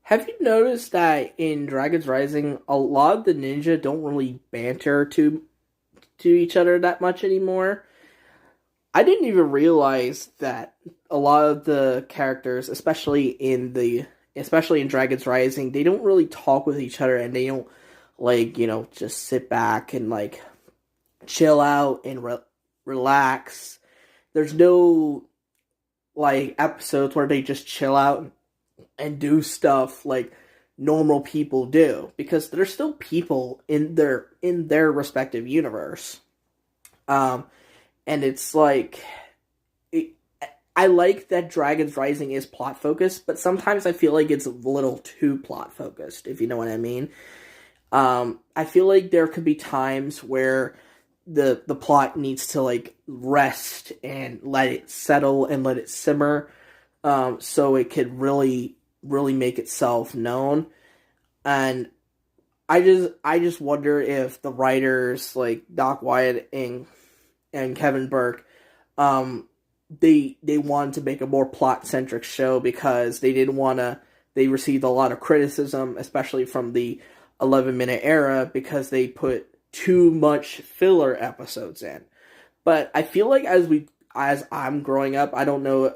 Have you noticed that in Dragon's Rising, a lot of the ninja don't really banter to each other that much anymore? I didn't even realize that a lot of the characters, especially in Dragon's Rising, they don't really talk with each other and they don't just sit back and chill out and relax. There's no episodes where they just chill out and do stuff like normal people do because they're still people in their respective universe. Um, and it's it, I like that Dragon's Rising is plot focused, but sometimes I feel like it's a little too plot focused, if you know what I mean. I feel like there could be times where the plot needs to rest and let it settle and let it simmer, so it could really make itself known. And I just wonder if the writers like Doc Wyatt and Kevin Burke, um, they wanted to make a more plot centric show because they didn't want to. They received a lot of criticism, especially from the 11-minute era, because they put too much filler episodes in. But I feel like as I'm growing up, I don't know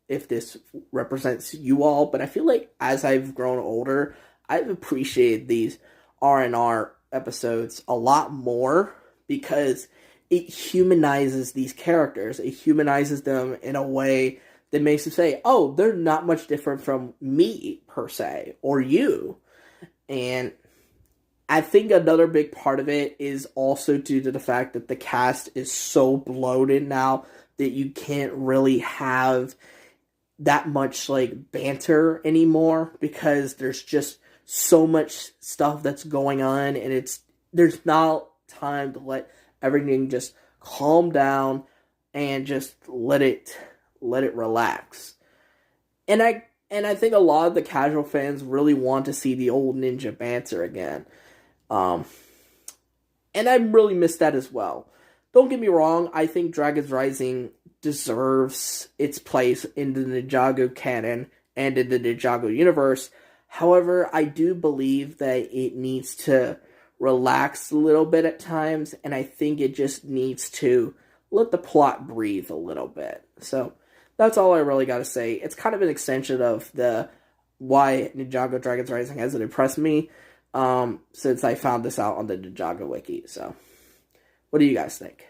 if this represents you all, but I feel like as I've grown older, I've appreciated these R&R episodes a lot more because it humanizes these characters. It humanizes them in a way that makes them say, "Oh, they're not much different from me per se or you." And I think another big part of it is also due to the fact that the cast is so bloated now that you can't really have that much banter anymore because there's just so much stuff that's going on and there's not time to let everything just calm down and just let it relax. And I think a lot of the casual fans really want to see the old ninja banter again. Um, and I really miss that as well. Don't get me wrong, I think Dragon's Rising deserves its place in the Ninjago canon and in the Ninjago universe. However, I do believe that it needs to relax a little bit at times, and I think it just needs to let the plot breathe a little bit. So that's all I really got to say. It's kind of an extension of the why Ninjago Dragon's Rising hasn't impressed me, since I found this out on the Ninjago wiki. So, what do you guys think?